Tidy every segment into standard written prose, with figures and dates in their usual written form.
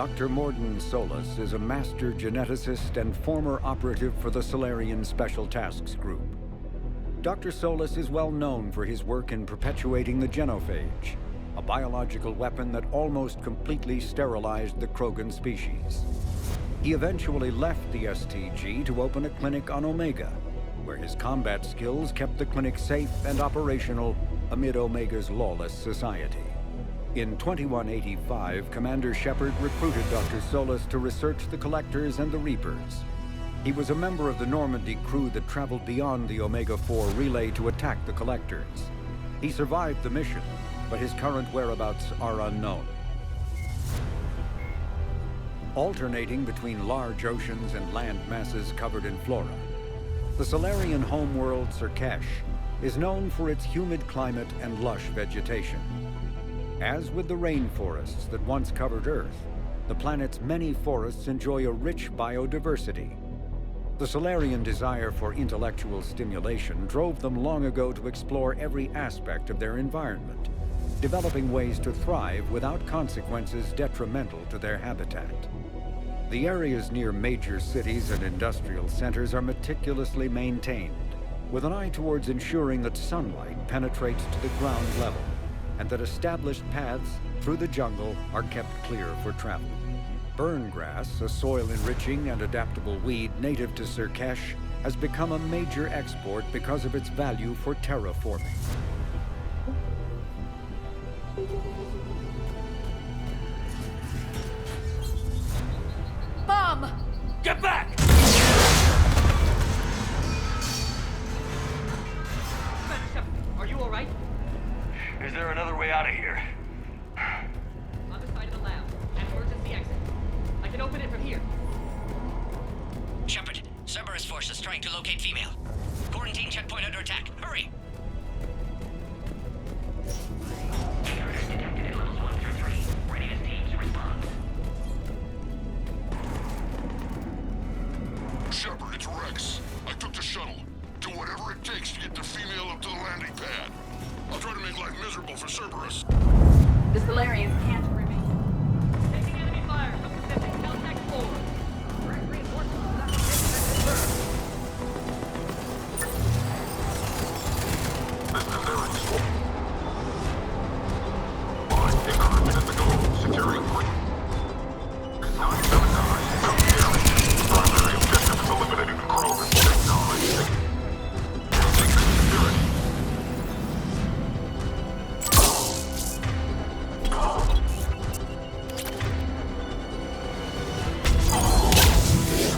Dr. Morden Solus is a master geneticist and former operative for the Solarian Special Tasks Group. Dr. Solus is well known for his work in perpetuating the genophage, a biological weapon that almost completely sterilized the Krogan species. He eventually left the STG to open a clinic on Omega, where his combat skills kept the clinic safe and operational amid Omega's lawless society. In 2185, Commander Shepard recruited Dr. Solus to research the Collectors and the Reapers. He was a member of the Normandy crew that traveled beyond the Omega-4 relay to attack the Collectors. He survived the mission, but his current whereabouts are unknown. Alternating between large oceans and land masses covered in flora, the Solarian homeworld Surkesh is known for its humid climate and lush vegetation. As with the rainforests that once covered Earth, the planet's many forests enjoy a rich biodiversity. The Solarian desire for intellectual stimulation drove them long ago to explore every aspect of their environment, developing ways to thrive without consequences detrimental to their habitat. The areas near major cities and industrial centers are meticulously maintained, with an eye towards ensuring that sunlight penetrates to the ground level, and that established paths through the jungle are kept clear for travel. Burngrass, a soil-enriching and adaptable weed native to Surkesh, has become a major export because of its value for terraforming. Mom! Get back! Commander Shepard, are you all right? Is there another way out of here? On the side of the lab, and emergency exit. I can open it from here. Shepard, Cerberus force is trying to locate female. Quarantine checkpoint under attack. Hurry! Detected at levels 1 through 3. Readiness teams respond. Shepard, it's Rex. I took the shuttle. Do whatever it takes to get the female up to the landing pad. I'll try to make life miserable for Cerberus. The Solarians can't remain. Taking enemy fire from Pacific, Caltech 4. Direct reinforcements This is Eric. 5 minutes ago, securing 979. Come here. Primary objective is eliminating the Krogan. Acknowledge. Security.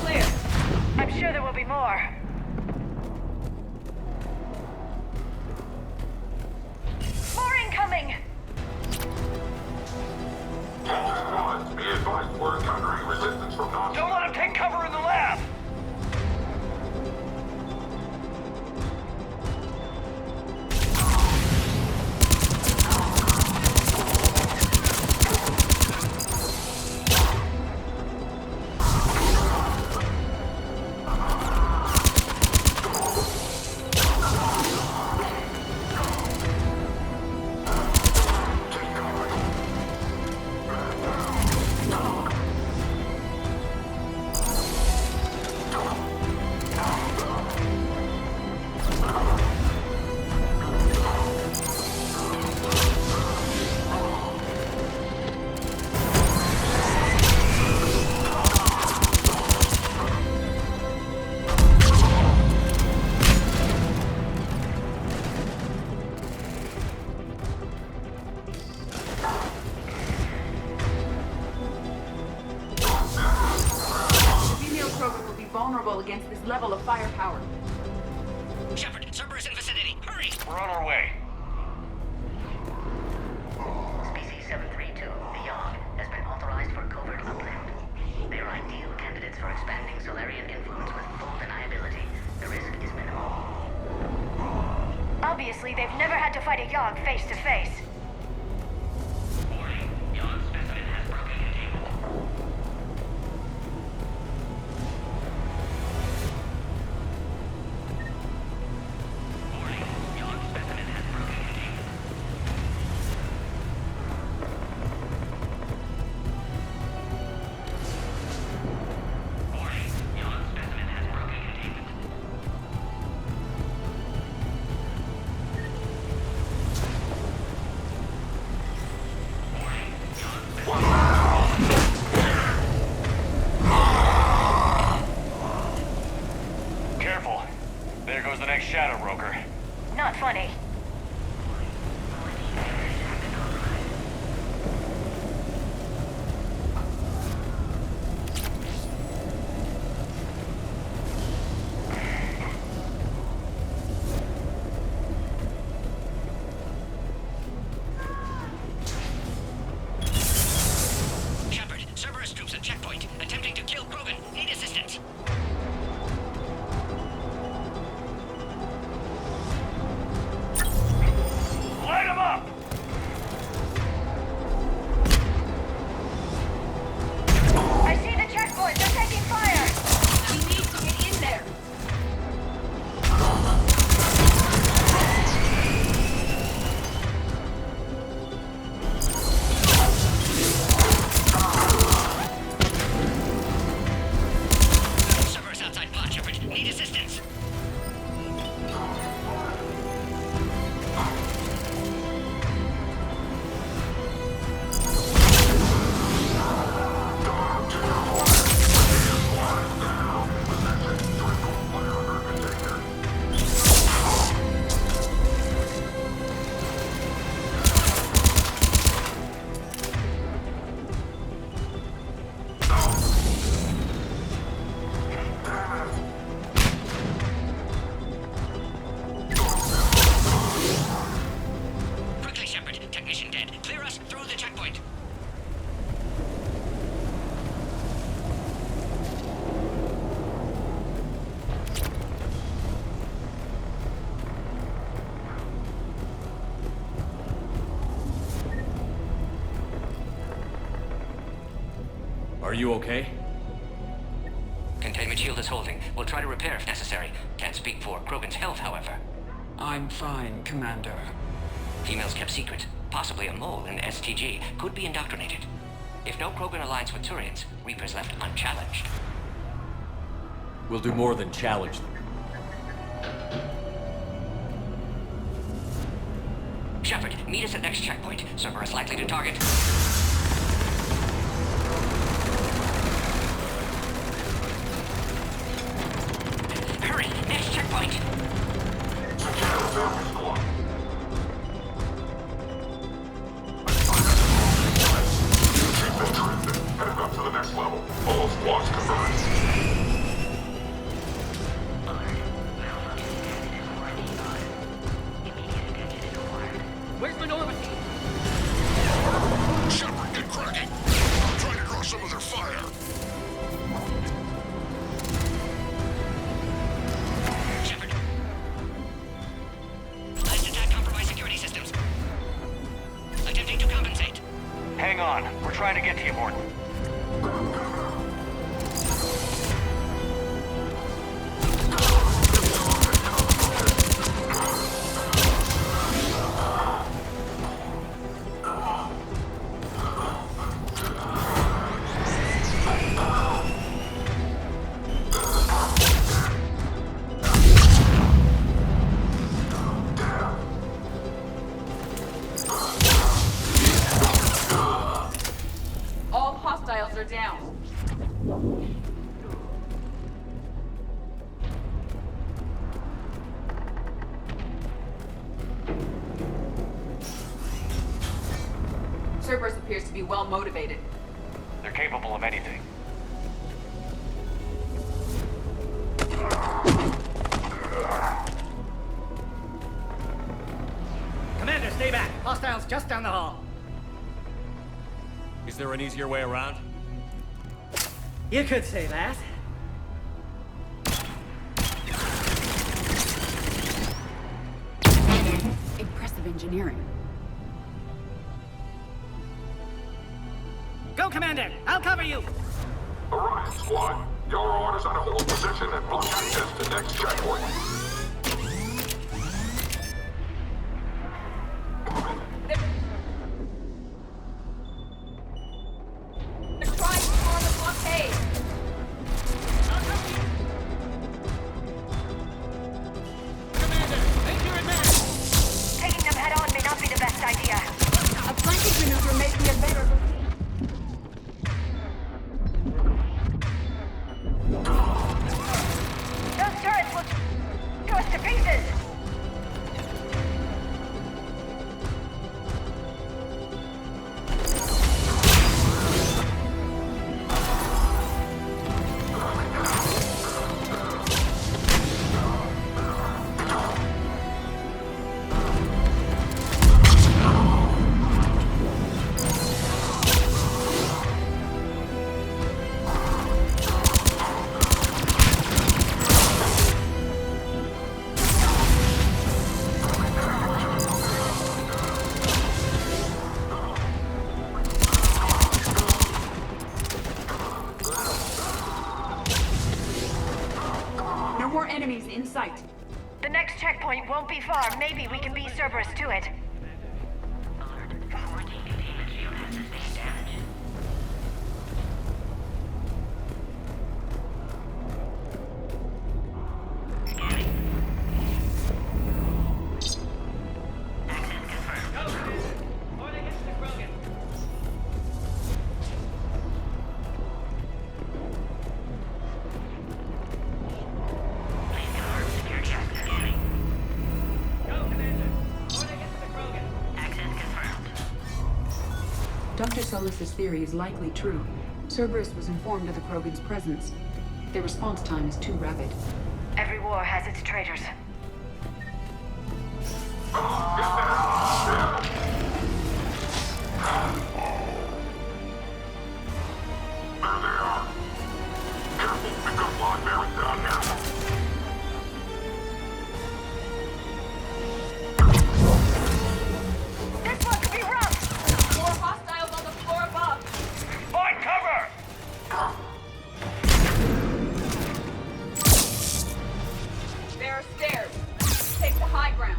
Clear. I'm sure there will be more. More incoming! Be advised we're encountering resistance from Nazis. Don't let him take cover in the lab! Vulnerable against this level of firepower. Shepard, Cerberus in vicinity. Hurry! We're on our way. Species 732, Beyond, has been authorized for covert uplift. They are ideal candidates for expanding Solarian influence with full deniability. The risk is minimal. Obviously, they've never had to fight a Yogg face to face. Warning, Beyond specimen has broken containment. Warning, Beyond specimen has broken containment. money. Shepard, Cerberus troops at checkpoint, attempting to kill Krogan. Need assistance. Light him up! I see the checkpoint. They're taking fire. We need to get in there. Cerberus outside plot, Shepard. Need assistance. Quickly, Shepard. Technician dead. Clear us through the checkpoint. Are you okay? Containment shield is holding. We'll try to repair if necessary. Can't speak for Krogan's health, however. I'm fine, Commander. Females kept secret. Possibly a mole in STG. Could be indoctrinated. If no Krogan aligns with Turians, Reaper's left unchallenged. We'll do more than challenge them. Shepard, meet us at next checkpoint. Cerberus likely to target. Hurry! Next checkpoint! Headed up to the next level. All squads converged. Where's Minority? Shepard, get cracking! I'm trying to draw some of their fire. Shepard. Last attack compromised security systems. Attempting to compensate. Hang on. We're trying to get to you, Morton. All hostiles are down. Cerberus appears to be well motivated. They're capable of anything. Commander, stay back. Hostiles just down the hall. Is there an easier way around? You could say that. Impressive engineering. Go, Commander! I'll cover you! Orion squad, your orders on a hold position and block access to next checkpoint. They're trying to form a blockade! Commander, make your advance! Taking them head on may not be the best idea. A flanking maneuver may be a better routine. Those turrets will Maybe we can beat Cerberus to it. Alert. Quarantine containment shield has sustained damage. Scanning. Access confirmed. Go, or they get to the Krogan. Please confirm security access. Scanning. Go, Commander, or they get to the Krogan. Access confirmed. Dr. Solus's theory is likely true. Cerberus was informed of the Krogan's presence. Their response time is too rapid. Every war has its traitors. This one could be rough! More hostiles on the floor above. Find cover! There are stairs. Take the high ground.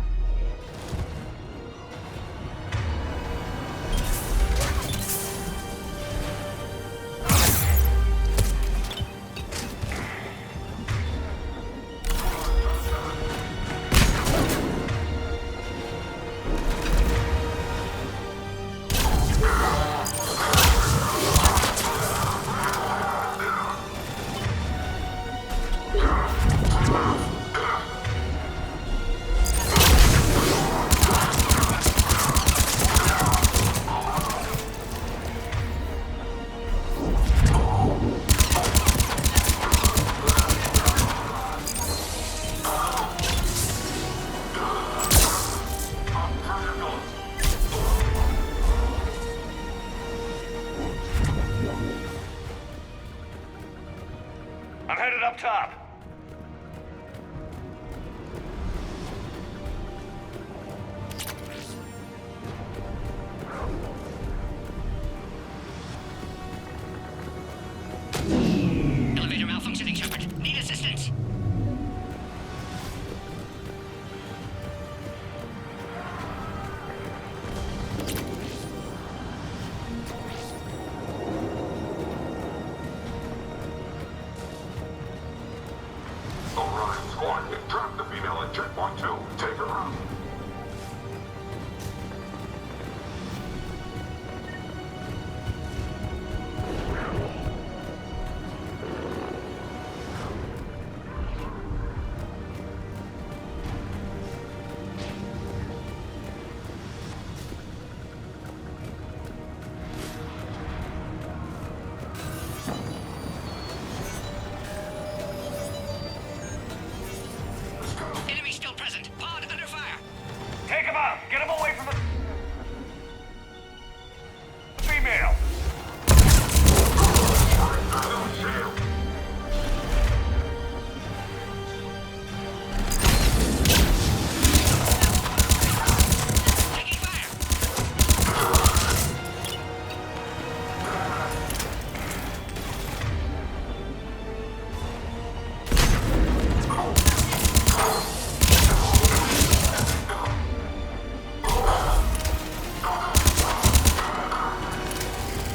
I'm headed up top. Elevator malfunctioning, Shepard. Need assistance. Alright, squad. Drop the female at checkpoint 2. Take her out. Enemy still present. Pod under fire. Take him out! Get him away from the female! Taking fire.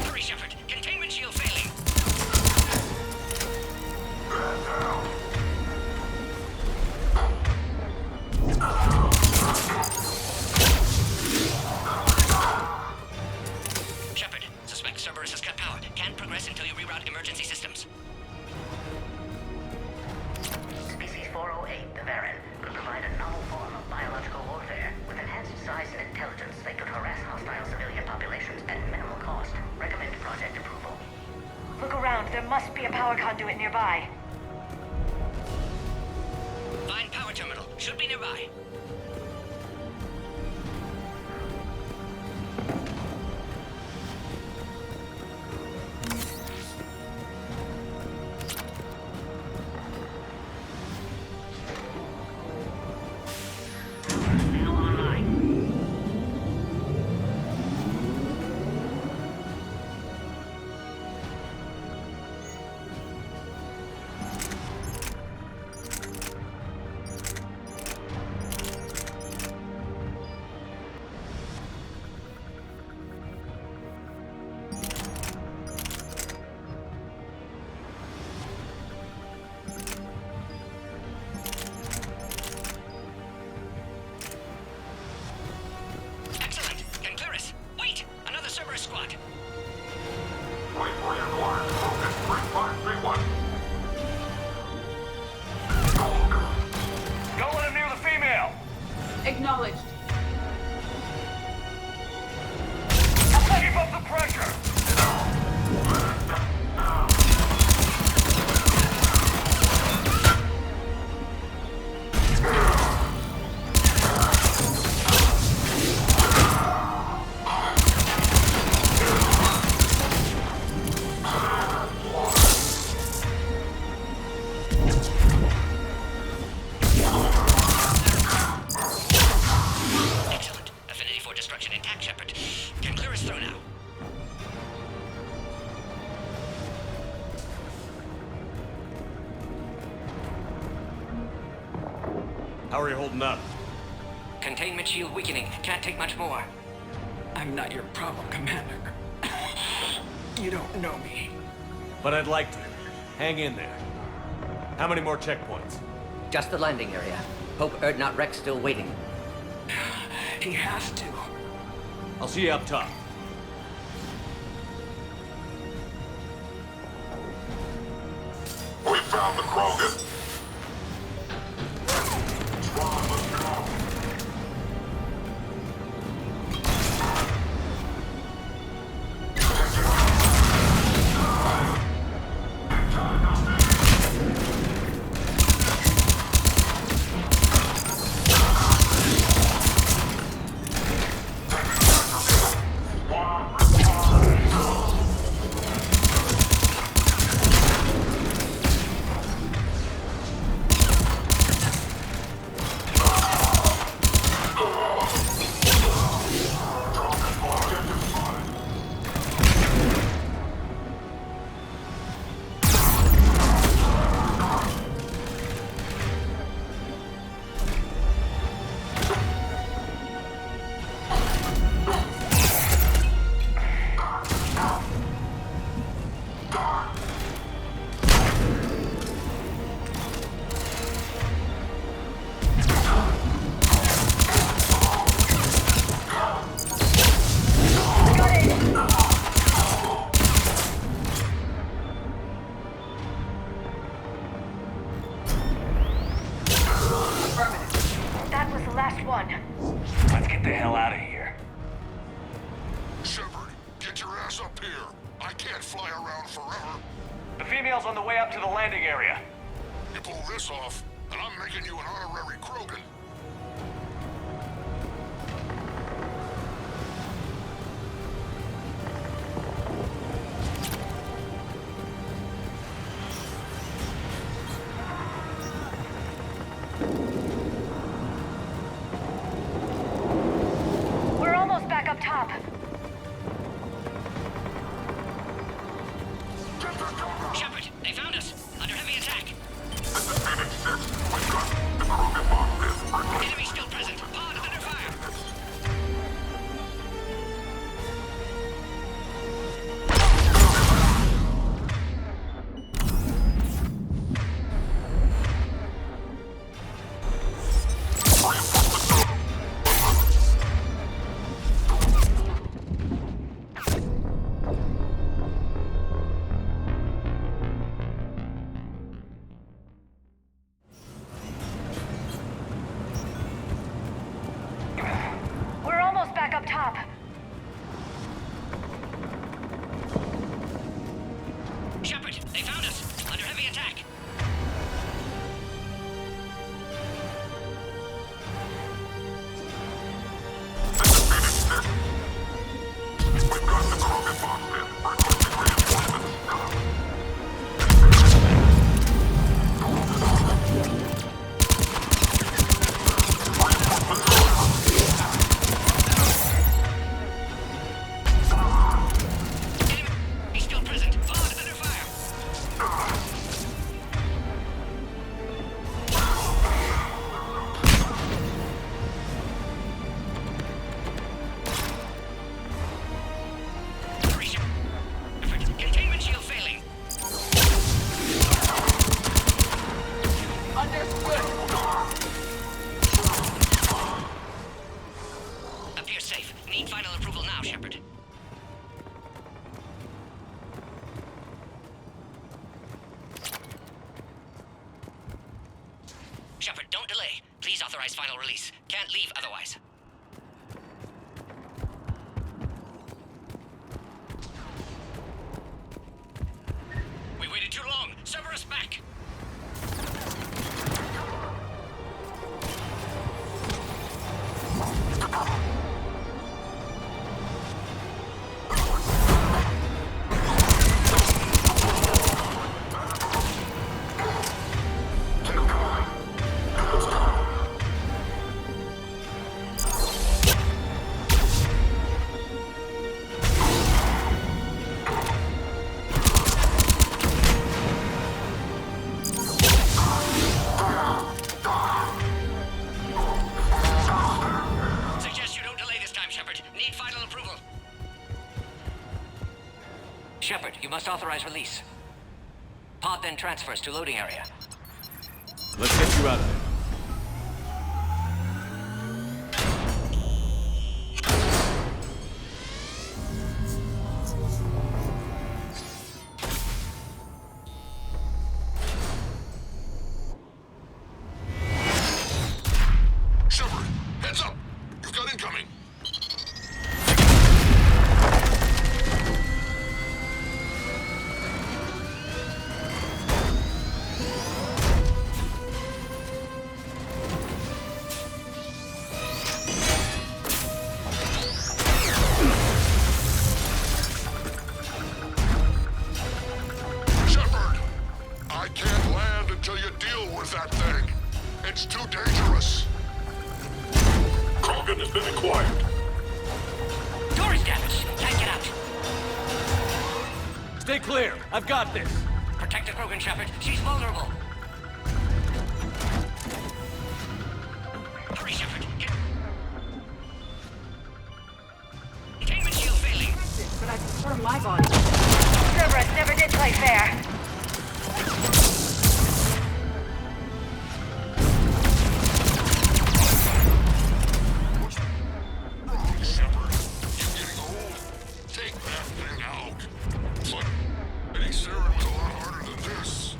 Hurry, Shepard. Containment shield failing. Shepard, suspect Cerberus has cut power. Can't progress until you reroute emergency systems. Species 408, the Varan, could provide a novel form of biological warfare. With enhanced size and intelligence, they could harass hostile civilian populations at minimal cost. Recommend project approval. Look around, there must be a power conduit nearby. Find power terminal. Should be nearby. Now online. How are you holding up? Containment shield weakening. Can't take much more. I'm not your problem, Commander. You don't know me. But I'd like to. Hang in there. How many more checkpoints? Just the landing area. Hope Erdnot Rex still waiting. He has to. I'll see you up top. We found the Krogan. Let's get the hell out of here. Shepard, get your ass up here. I can't fly around forever. The female's on the way up to the landing area. You pull this off, and I'm making you an honorary Krogan. We're almost back up top. Shepard, they found us. Under heavy attack. Enemy still present. Pod under fire. We're almost back up top. Shepard, they found us. Under heavy attack. Enemy still present. Pod under fire. Containment shield failing. Appears safe. Need final approval now, Shepard. Shepard, don't delay. Please authorize final release. Can't leave otherwise. We waited too long. Cerberus back. Shepard, you must authorize release. Pod then transfers to loading area. Let's get you out of there. Shepard, heads up! You've got incoming! Shepard! I can't land until you deal with that thing. It's too dangerous. Krogan has been acquired. Door is damaged. Can't get out. Stay clear. I've got this. Protect the Krogan, Shepard. She's vulnerable. Hurry, Shepard. Get... Containment shield failing. But I prefer my body. Cerberus never did play fair. Shepard, you're getting old. Take that thing out. But getting Saren was a lot harder than this.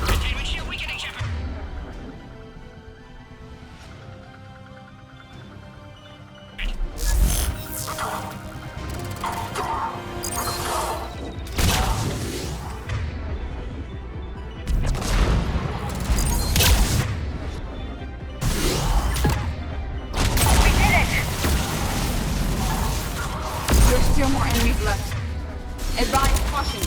Containment shield weakening, Shepard. We did it! There's still more enemies left. Advise caution.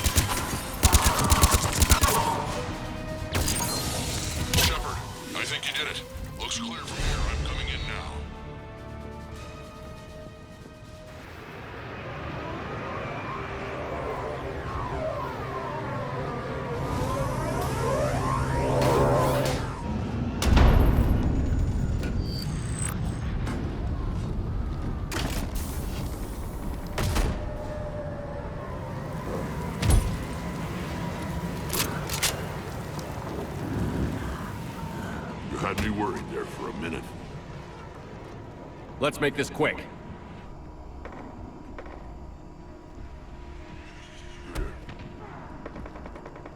Shepard, I think you did it. Looks clear from here. I'm coming in now. You had me worried there for a minute. Let's make this quick.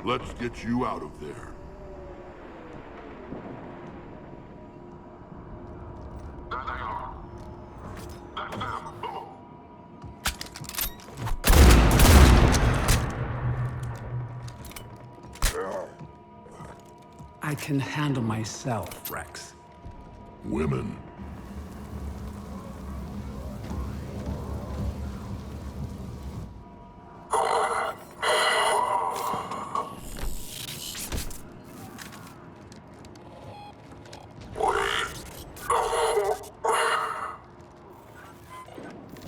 Let's get you out of there. There they are. That's them. I can handle myself, Rex. Women.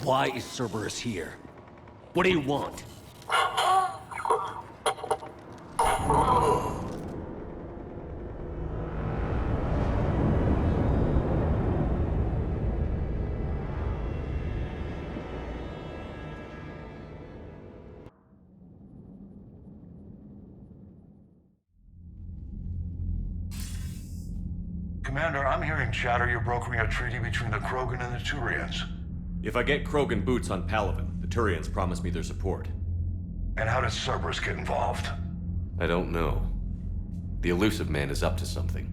Why is Cerberus here? What do you want? Commander, I'm hearing chatter you're brokering a treaty between the Krogan and the Turians. If I get Krogan boots on Palaven, the Turians promise me their support. And how does Cerberus get involved? I don't know. The elusive man is up to something.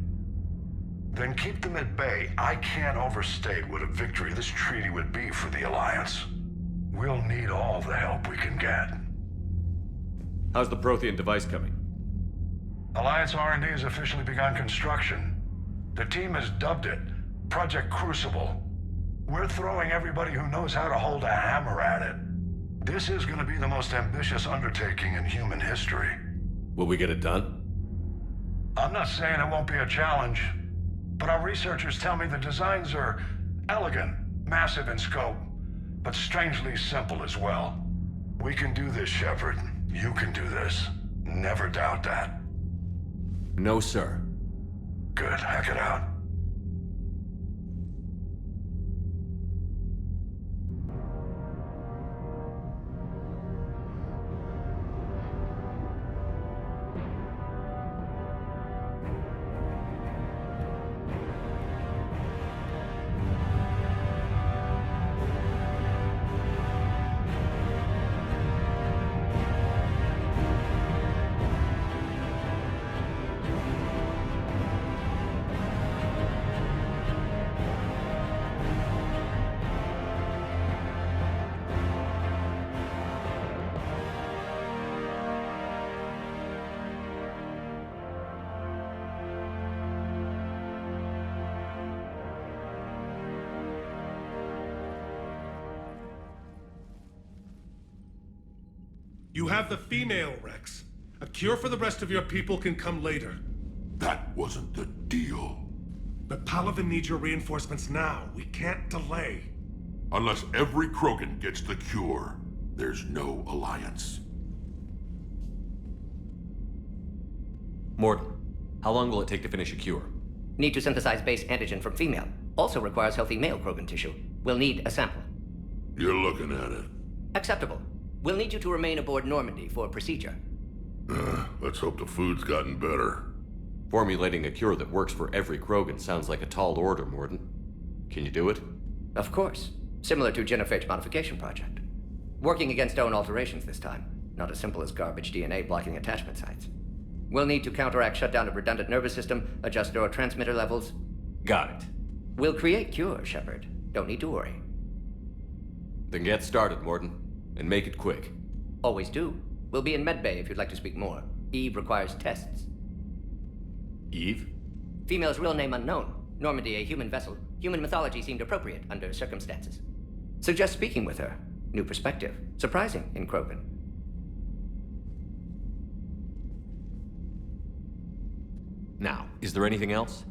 Then keep them at bay. I can't overstate what a victory this treaty would be for the Alliance. We'll need all the help we can get. How's the Prothean device coming? Alliance R&D has officially begun construction. The team has dubbed it Project Crucible. We're throwing everybody who knows how to hold a hammer at it. This is going to be the most ambitious undertaking in human history. Will we get it done? I'm not saying it won't be a challenge, but our researchers tell me the designs are elegant, massive in scope, but strangely simple as well. We can do this, Shepard. You can do this. Never doubt that. No, sir. Good. Hack it out. You have the female, Rex. A cure for the rest of your people can come later. That wasn't the deal. But Palaven needs your reinforcements now. We can't delay. Unless every Krogan gets the cure, there's no alliance. Mordin, how long will it take to finish a cure? Need to synthesize base antigen from female. Also requires healthy male Krogan tissue. We'll need a sample. You're looking at it. Acceptable. We'll need you to remain aboard Normandy for procedure. Let's hope the food's gotten better. Formulating a cure that works for every Krogan sounds like a tall order, Mordin. Can you do it? Of course. Similar to Genophage modification project. Working against own alterations this time. Not as simple as garbage DNA blocking attachment sites. We'll need to counteract shutdown of redundant nervous system, adjust neurotransmitter levels. Got it. We'll create cure, Shepard. Don't need to worry. Then get started, Mordin. And make it quick. Always do. We'll be in medbay if you'd like to speak more. Eve requires tests. Eve? Female's real name unknown. Normandy a human vessel. Human mythology seemed appropriate under circumstances. Suggest speaking with her. New perspective. Surprising in Krogan. Now, is there anything else?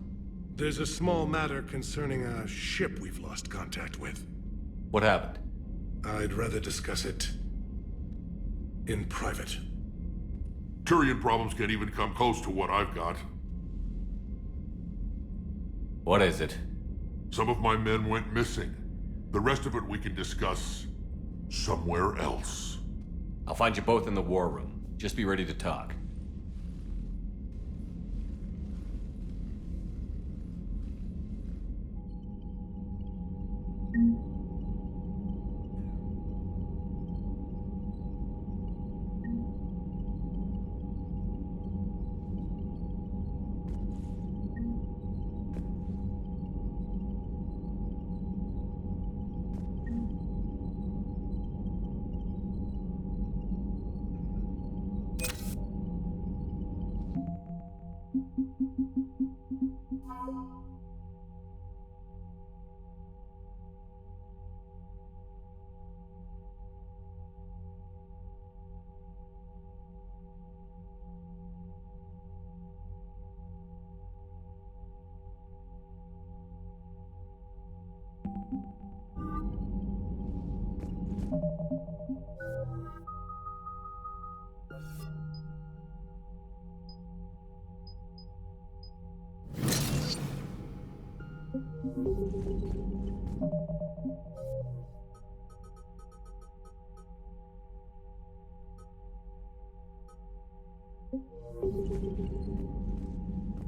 There's a small matter concerning a ship we've lost contact with. What happened? I'd rather discuss it in private. Turian problems can't even come close to what I've got. What is it? Some of my men went missing. The rest of it we can discuss somewhere else. I'll find you both in the war room. Just be ready to talk.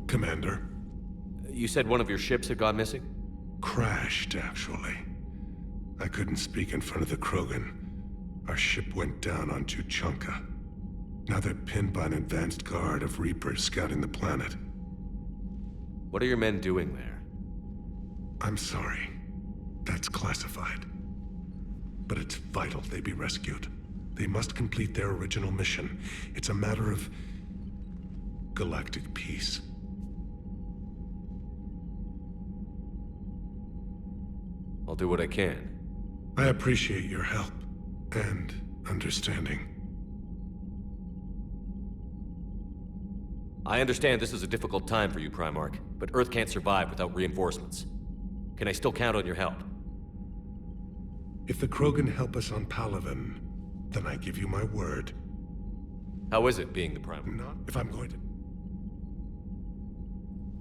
Commander. You said one of your ships had gone missing? Crashed, actually. I couldn't speak in front of the Krogan. Our ship went down on Tuchanka. Now they're pinned by an advanced guard of Reapers scouting the planet. What are your men doing there? I'm sorry. That's classified. But it's vital they be rescued. They must complete their original mission. It's a matter of galactic peace. I'll do what I can. I appreciate your help and understanding. I understand this is a difficult time for you, Primarch, but Earth can't survive without reinforcements. Can I still count on your help? If the Krogan help us on Palaven, then I give you my word. How is it being the Primarch? Not if I'm going to...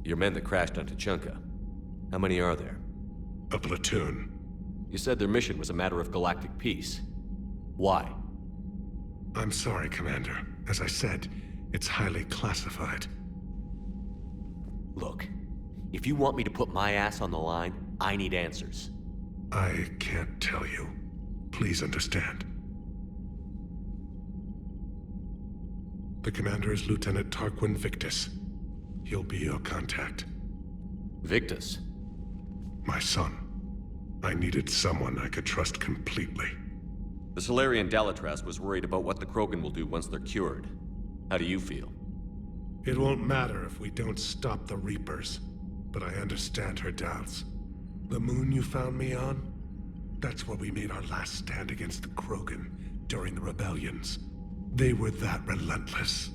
Your men that crashed onto Chunka. How many are there? A platoon. You said their mission was a matter of galactic peace. Why? I'm sorry, Commander. As I said, it's highly classified. Look, if you want me to put my ass on the line, I need answers. I can't tell you. Please understand. The commander is Lieutenant Tarquin Victus. He'll be your contact. Victus? My son. I needed someone I could trust completely. The Solarian Dalatras was worried about what the Krogan will do once they're cured. How do you feel? It won't matter if we don't stop the Reapers, but I understand her doubts. The moon you found me on? That's where we made our last stand against the Krogan during the rebellions. They were that relentless.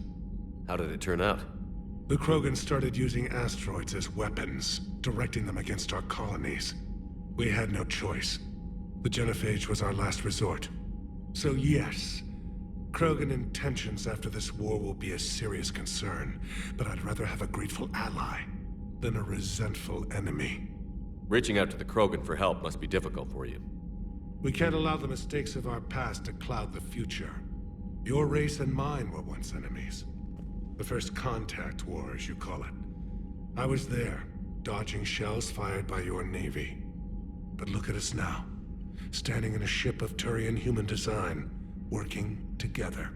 How did it turn out? The Krogan started using asteroids as weapons, directing them against our colonies. We had no choice. The genophage was our last resort. So yes, Krogan intentions after this war will be a serious concern, but I'd rather have a grateful ally than a resentful enemy. Reaching out to the Krogan for help must be difficult for you. We can't allow the mistakes of our past to cloud the future. Your race and mine were once enemies. The first contact war, as you call it. I was there, dodging shells fired by your navy. But look at us now, standing in a ship of Turian human design, working together.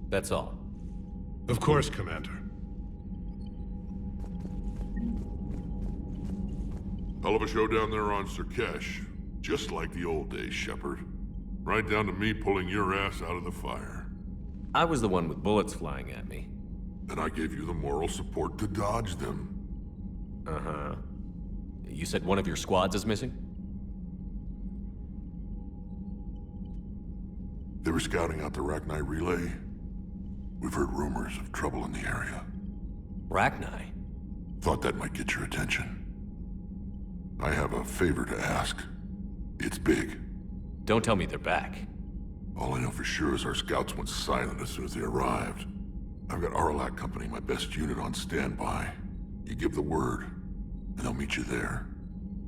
That's all. Of course, Commander. Hell of a show down there on Surkesh. Just like the old days, Shepard. Right down to me pulling your ass out of the fire. I was the one with bullets flying at me. And I gave you the moral support to dodge them. Uh-huh. You said one of your squads is missing? They were scouting out the Rachni relay. We've heard rumors of trouble in the area. Rachni? Thought that might get your attention. I have a favor to ask. It's big. Don't tell me they're back. All I know for sure is our scouts went silent as soon as they arrived. I've got Aralak Company, my best unit, on standby. You give the word, and they'll meet you there.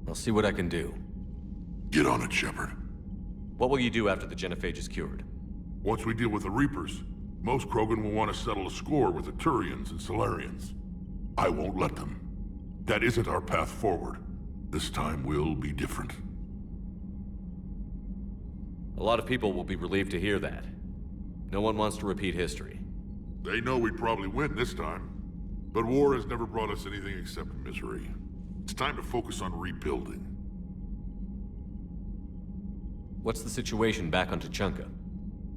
I'll see what I can do. Get on it, Shepard. What will you do after the genophage is cured? Once we deal with the Reapers, most Krogan will want to settle a score with the Turians and Solarians. I won't let them. That isn't our path forward. This time will be different. A lot of people will be relieved to hear that. No one wants to repeat history. They know we'd probably win this time. But war has never brought us anything except misery. It's time to focus on rebuilding. What's the situation back on Tuchanka?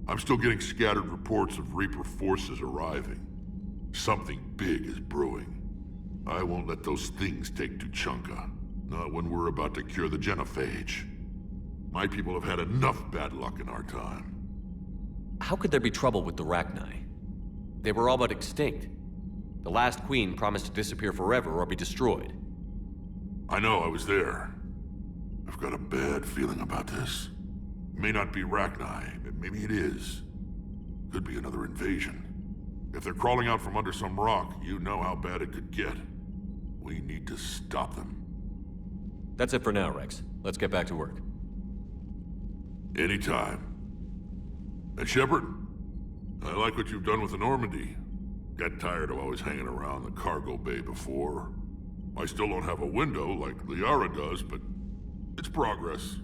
I'm still getting scattered reports of Reaper forces arriving. Something big is brewing. I won't let those things take Tuchanka. Not when we're about to cure the genophage. My people have had enough bad luck in our time. How could there be trouble with the Rachni? They were all but extinct. The last queen promised to disappear forever or be destroyed. I know, I was there. I've got a bad feeling about this. It may not be Rachni, but maybe it is. Could be another invasion. If they're crawling out from under some rock, you know how bad it could get. We need to stop them. That's it for now, Rex. Let's get back to work. Anytime. And Shepard, I like what you've done with the Normandy. Got tired of always hanging around the cargo bay before. I still don't have a window like Liara does, but it's progress.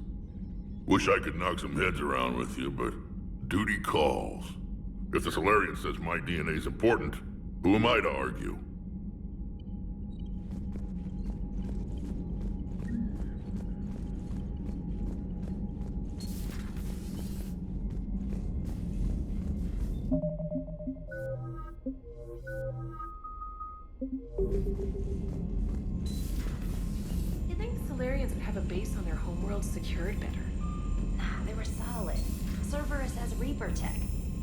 Wish I could knock some heads around with you, but duty calls. If the Solarian says my DNA's important, who am I to argue? You think Solarians would have a base on their homeworld secured better. Nah, they were solid. Cerberus has Reaper tech.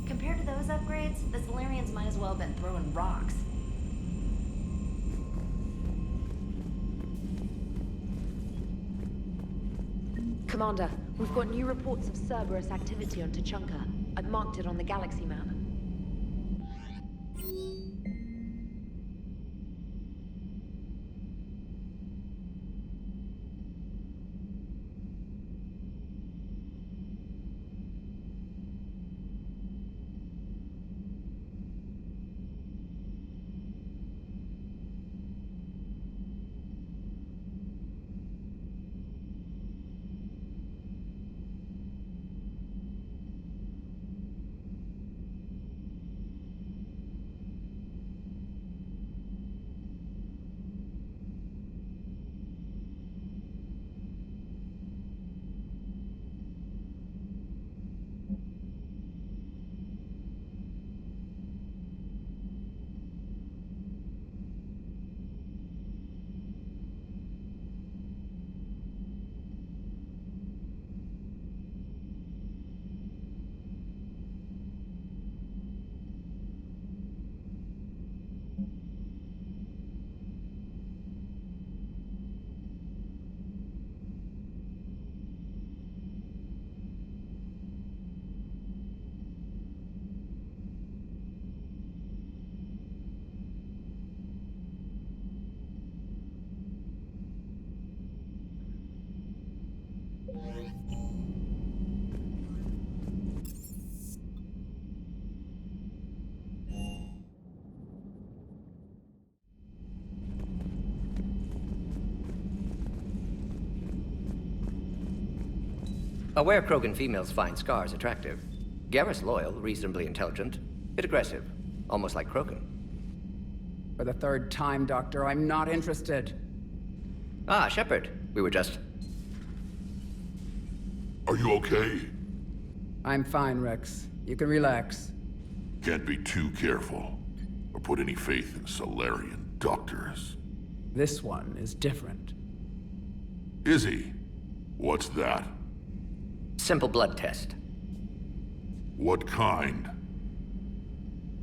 Compared to those upgrades, the Solarians might as well have been throwing rocks. Commander, we've got new reports of Cerberus activity on Tuchanka. I've marked it on the galaxy map. Aware Krogan females find scars attractive. Garrus loyal, reasonably intelligent, bit aggressive, almost like Krogan. For the third time, Doctor, I'm not interested. Ah, Shepard. We were just... Are you okay? I'm fine, Rex. You can relax. Can't be too careful, or put any faith in Solarian doctors. This one is different. Is he? What's that? Simple blood test. What kind?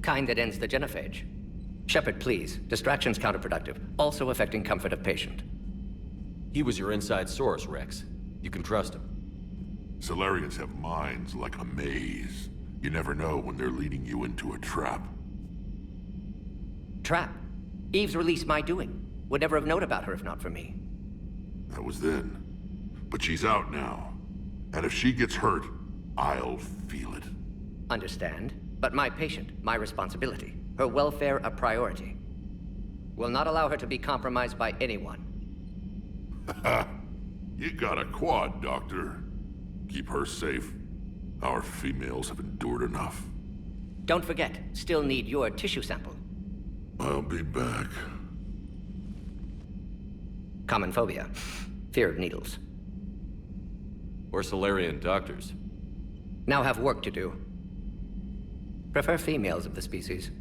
Kind that ends the genophage. Shepard, please. Distraction's counterproductive, also affecting comfort of patient. He was your inside source, Rex. You can trust him. Solarians have minds like a maze. You never know when they're leading you into a trap. Trap? Eve's release my doing. Would never have known about her if not for me. That was then. But she's out now. And if she gets hurt, I'll feel it. Understand. But my patient, my responsibility. Her welfare a priority. Will not allow her to be compromised by anyone. You got a quad, Doctor. Keep her safe. Our females have endured enough. Don't forget, still need your tissue sample. I'll be back. Common phobia. Fear of needles. Or Solarian doctors. Now have work to do. Prefer females of the species.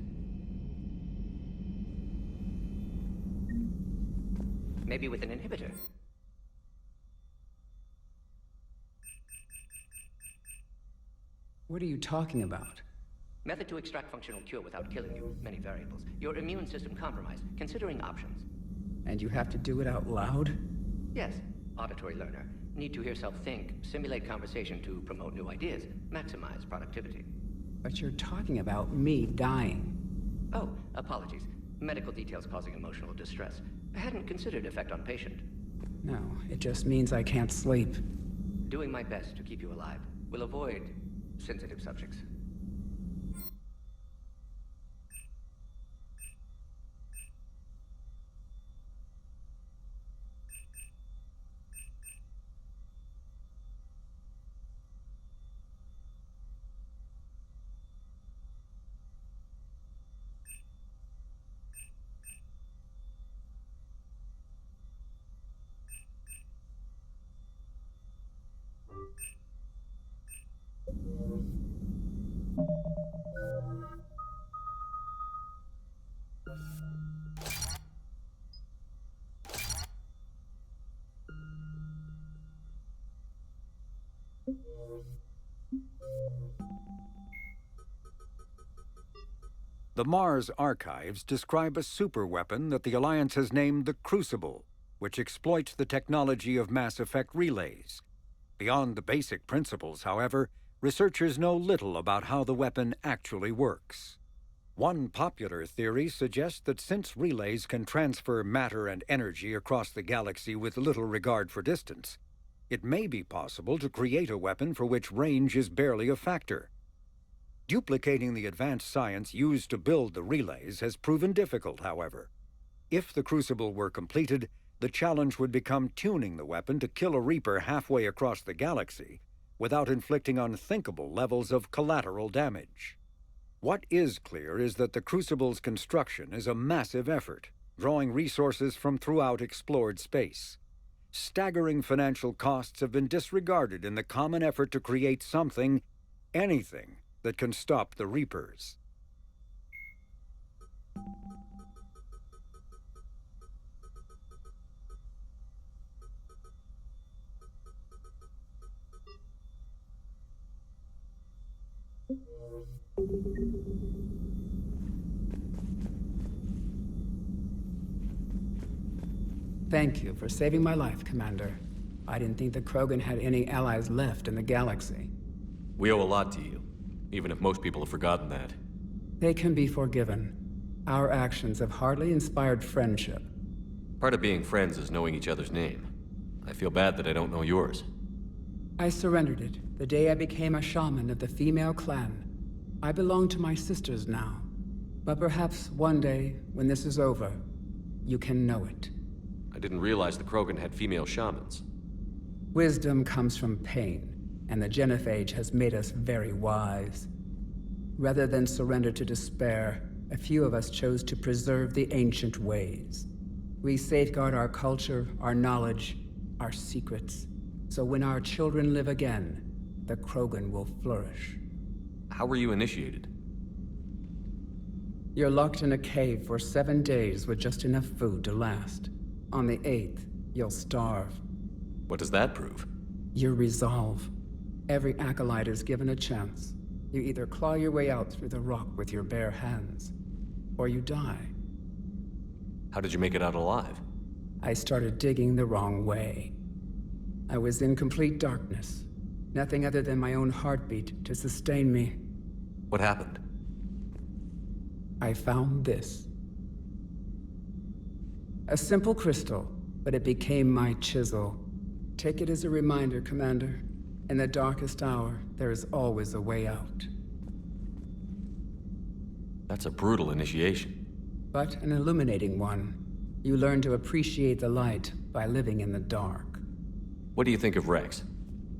Maybe with an inhibitor. What are you talking about? Method to extract functional cure without killing you. Many variables. Your immune system compromised. Considering options. And you have to do it out loud? Yes. Auditory learner. Need to hear self think. Simulate conversation to promote new ideas. Maximize productivity. But you're talking about me dying. Oh, apologies. Medical details causing emotional distress. I hadn't considered effect on patient. No, it just means I can't sleep. Doing my best to keep you alive. Will avoid sensitive subjects. The Mars archives describe a superweapon that the Alliance has named the Crucible, which exploits the technology of mass effect relays. Beyond the basic principles, however, researchers know little about how the weapon actually works. One popular theory suggests that since relays can transfer matter and energy across the galaxy with little regard for distance, it may be possible to create a weapon for which range is barely a factor. Duplicating the advanced science used to build the relays has proven difficult, however. If the Crucible were completed, the challenge would become tuning the weapon to kill a Reaper halfway across the galaxy without inflicting unthinkable levels of collateral damage. What is clear is that the Crucible's construction is a massive effort, drawing resources from throughout explored space. Staggering financial costs have been disregarded in the common effort to create something, anything, that can stop the Reapers. Thank you for saving my life, Commander. I didn't think the Krogan had any allies left in the galaxy. We owe a lot to you, even if most people have forgotten that. They can be forgiven. Our actions have hardly inspired friendship. Part of being friends is knowing each other's name. I feel bad that I don't know yours. I surrendered it the day I became a shaman of the female clan. I belong to my sisters now. But perhaps one day, when this is over, you can know it. I didn't realize the Krogan had female shamans. Wisdom comes from pain, and the genophage has made us very wise. Rather than surrender to despair, a few of us chose to preserve the ancient ways. We safeguard our culture, our knowledge, our secrets. So when our children live again, the Krogan will flourish. How were you initiated? You're locked in a cave for 7 days with just enough food to last. On the 8th, you'll starve. What does that prove? Your resolve. Every acolyte is given a chance. You either claw your way out through the rock with your bare hands, or you die. How did you make it out alive? I started digging the wrong way. I was in complete darkness. Nothing other than my own heartbeat to sustain me. What happened? I found this. A simple crystal, but it became my chisel. Take it as a reminder, Commander. In the darkest hour, there is always a way out. That's a brutal initiation. But an illuminating one. You learn to appreciate the light by living in the dark. What do you think of Rex?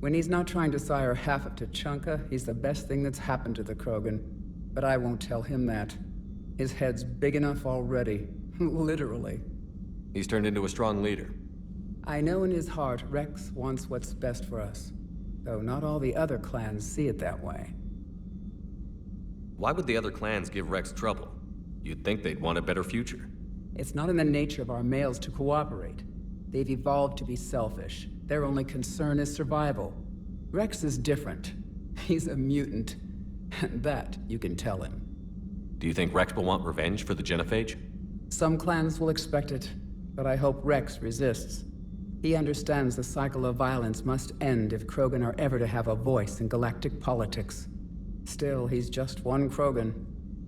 When he's not trying to sire half of Tuchanka, he's the best thing that's happened to the Krogan. But I won't tell him that. His head's big enough already. Literally. He's turned into a strong leader. I know in his heart Rex wants what's best for us. Though not all the other clans see it that way. Why would the other clans give Rex trouble? You'd think they'd want a better future. It's not in the nature of our males to cooperate. They've evolved to be selfish. Their only concern is survival. Rex is different. He's a mutant. And that you can tell him. Do you think Rex will want revenge for the genophage? Some clans will expect it, but I hope Rex resists. He understands the cycle of violence must end if Krogan are ever to have a voice in galactic politics. Still, he's just one Krogan.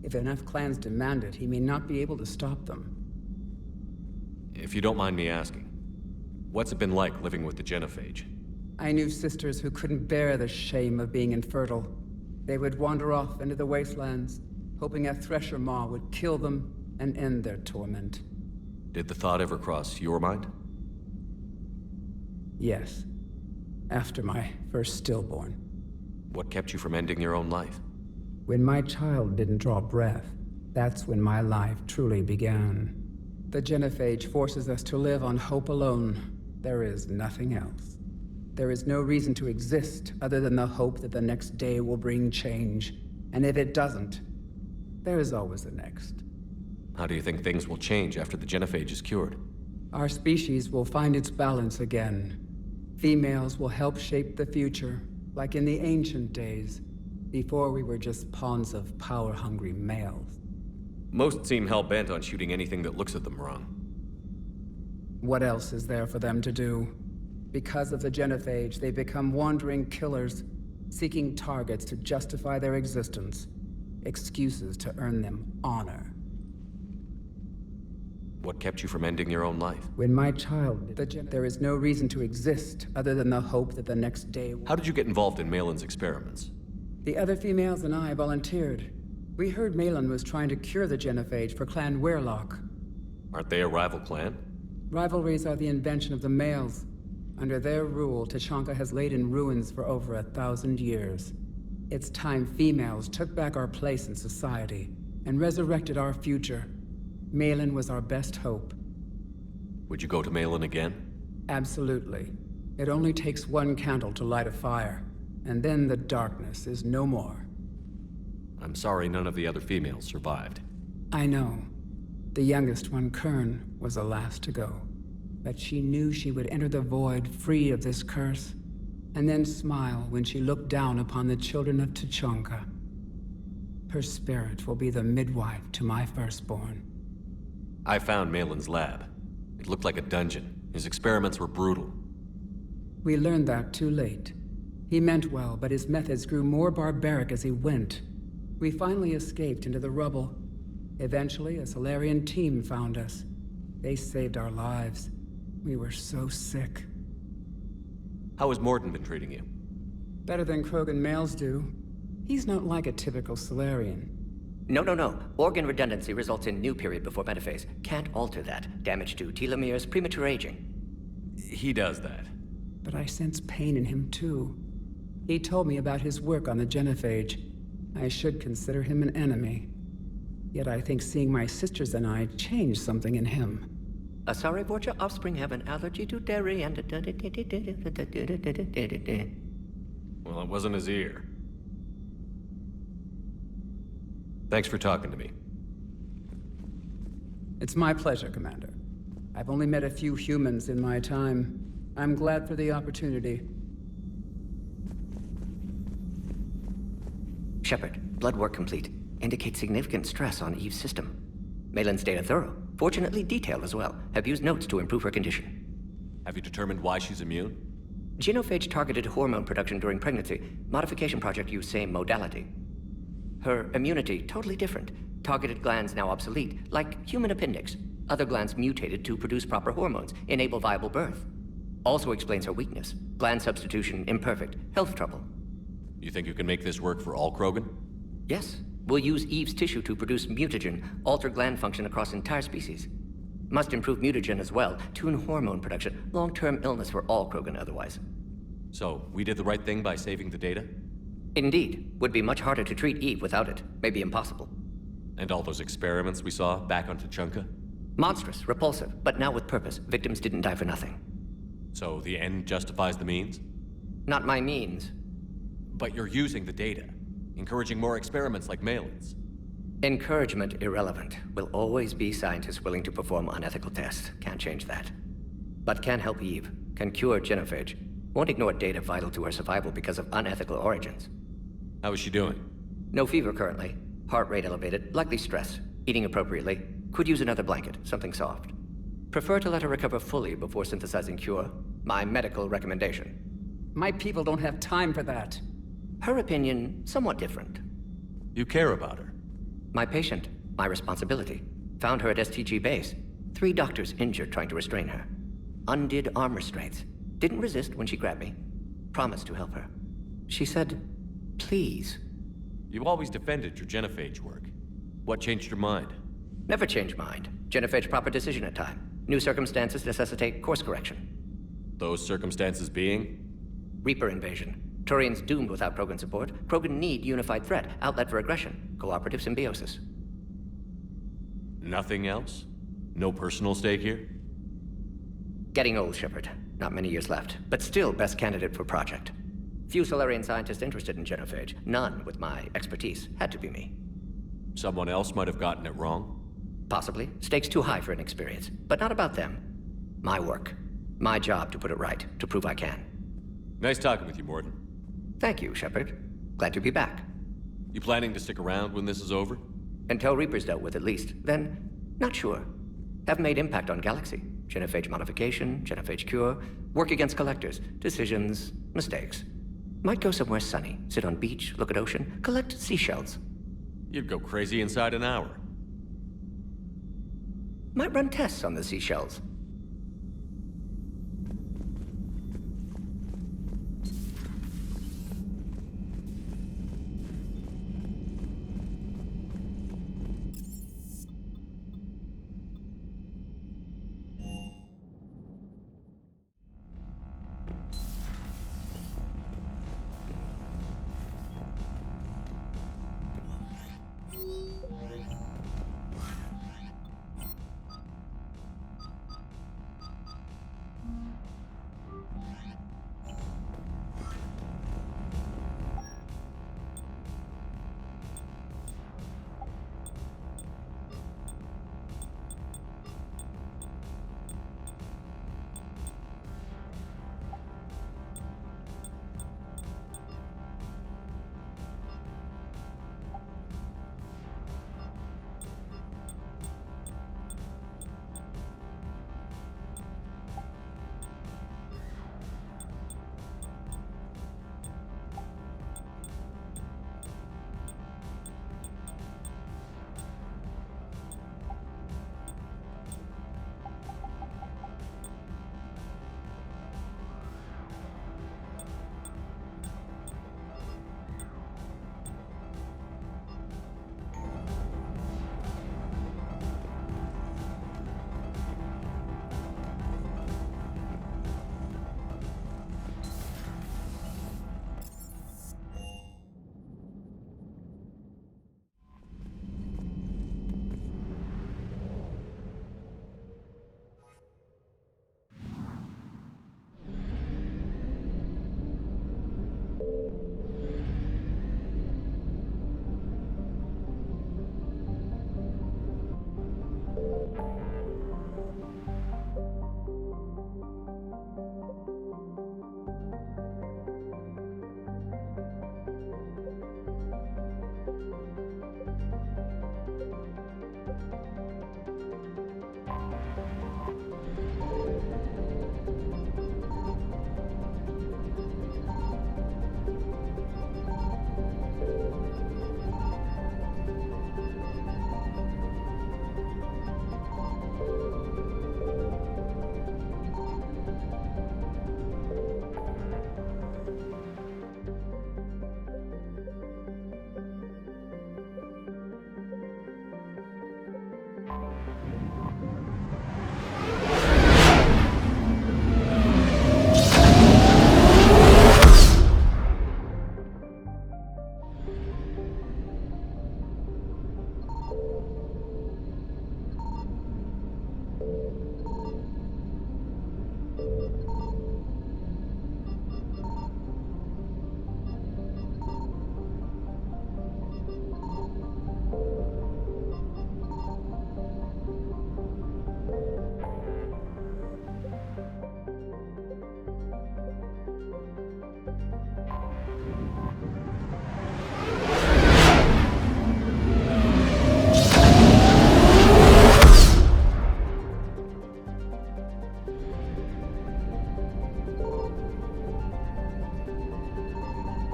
If enough clans demand it, he may not be able to stop them. If you don't mind me asking, what's it been like living with the genophage? I knew sisters who couldn't bear the shame of being infertile. They would wander off into the wastelands, hoping a Thresher Maw would kill them and end their torment. Did the thought ever cross your mind? Yes. After my first stillborn. What kept you from ending your own life? When my child didn't draw breath, that's when my life truly began. The genophage forces us to live on hope alone. There is nothing else. There is no reason to exist other than the hope that the next day will bring change. And if it doesn't, there is always the next. How do you think things will change after the genophage is cured? Our species will find its balance again. Females will help shape the future, like in the ancient days, before we were just pawns of power-hungry males. Most seem hell-bent on shooting anything that looks at them wrong. What else is there for them to do? Because of the genophage, they become wandering killers, seeking targets to justify their existence. Excuses to earn them honor. What kept you from ending your own life? When my child, there is no reason to exist other than the hope that the next day... How did you get involved in Malin's experiments? The other females and I volunteered. We heard Malin was trying to cure the genophage for Clan Weirlock. Aren't they a rival clan? Rivalries are the invention of the males. Under their rule, Tuchanka has laid in ruins for over 1,000 years. It's time females took back our place in society and resurrected our future. Malin was our best hope. Would you go to Malin again? Absolutely. It only takes one candle to light a fire, and then the darkness is no more. I'm sorry none of the other females survived. I know. The youngest one, Kern, was the last to go. But she knew she would enter the void free of this curse, and then smile when she looked down upon the children of Tuchanka. Her spirit will be the midwife to my firstborn. I found Malin's lab. It looked like a dungeon. His experiments were brutal. We learned that too late. He meant well, but his methods grew more barbaric as he went. We finally escaped into the rubble. Eventually, a Solarian team found us. They saved our lives. We were so sick. How has Morden been treating you? Better than Krogan males do. He's not like a typical Solarian. No. Organ redundancy results in new period before metaphase. Can't alter that. Damage to telomeres, premature aging. He does that. But I sense pain in him too. He told me about his work on the genophage. I should consider him an enemy. Yet I think seeing my sisters and I changed something in him. Asari Vorcha offspring have an allergy to dairy and... Well, it wasn't his ear. Thanks for talking to me. It's my pleasure, Commander. I've only met a few humans in my time. I'm glad for the opportunity. Shepard, blood work complete. Indicates significant stress on Eve's system. Malin's data thorough. Fortunately detailed as well. Have used notes to improve her condition. Have you determined why she's immune? Genophage targeted hormone production during pregnancy. Modification project used same modality. Her immunity, totally different. Targeted glands now obsolete, like human appendix. Other glands mutated to produce proper hormones, enable viable birth. Also explains her weakness. Gland substitution imperfect. Health trouble. You think you can make this work for all Krogan? Yes. We'll use Eve's tissue to produce mutagen, alter gland function across entire species. Must improve mutagen as well, tune hormone production. Long-term illness for all Krogan otherwise. So, we did the right thing by saving the data? Indeed. Would be much harder to treat Eve without it. Maybe impossible. And all those experiments we saw back on Tuchanka? Monstrous, repulsive, but now with purpose. Victims didn't die for nothing. So the end justifies the means? Not my means. But you're using the data, encouraging more experiments like Malin's. Encouragement irrelevant. Will always be scientists willing to perform unethical tests. Can't change that. But can help Eve. Can cure genophage. Won't ignore data vital to her survival because of unethical origins. How is she doing? No fever currently. Heart rate elevated. Likely stress. Eating appropriately. Could use another blanket. Something soft. Prefer to let her recover fully before synthesizing cure. My medical recommendation. My people don't have time for that. Her opinion, somewhat different. You care about her? My patient. My responsibility. Found her at STG base. 3 doctors injured trying to restrain her. Undid arm restraints. Didn't resist when she grabbed me. Promised to help her. She said, please. You always defended your genophage work. What changed your mind? Never change mind. Genophage proper decision at time. New circumstances necessitate course correction. Those circumstances being? Reaper invasion. Turians doomed without Krogan support. Krogan need unified threat, outlet for aggression, cooperative symbiosis. Nothing else? No personal stake here? Getting old, Shepard. Not many years left, but still best candidate for project. Few Solarian scientists interested in genophage. None with my expertise. Had to be me. Someone else might have gotten it wrong? Possibly. Stakes too high for inexperience. But not about them. My work. My job to put it right, to prove I can. Nice talking with you, Morden. Thank you, Shepard. Glad to be back. You planning to stick around when this is over? Until Reaper's dealt with, at least. Then, not sure. Have made impact on Galaxy. Genophage modification, genophage cure, work against collectors, decisions, mistakes. Might go somewhere sunny, sit on beach, look at ocean, collect seashells. You'd go crazy inside an hour. Might run tests on the seashells.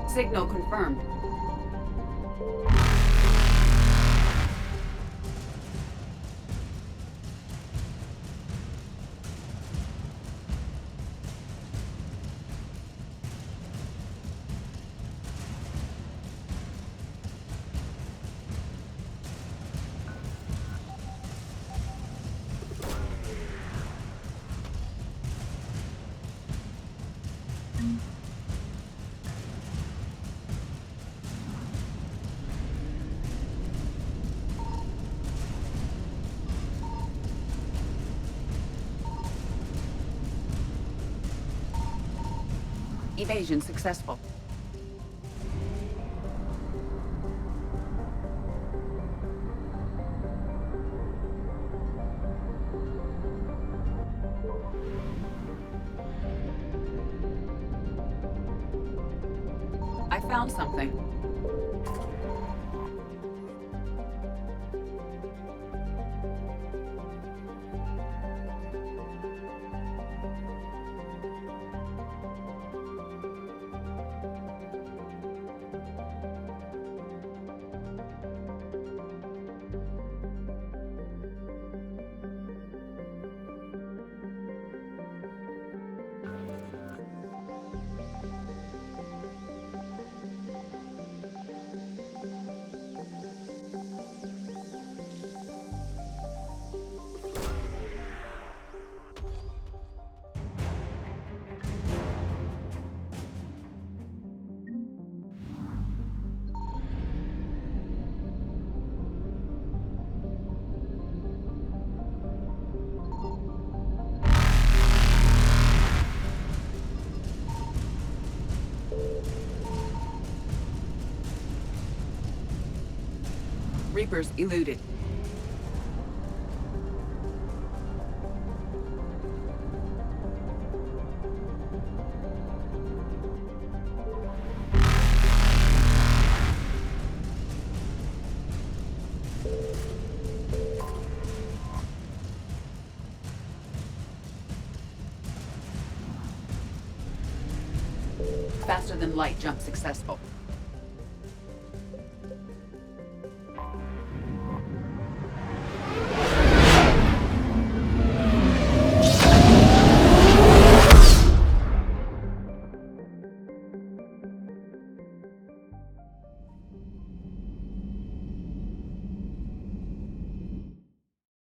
Signal confirmed. Evasion successful. I found something. Reapers eluded. Faster than light jump successful.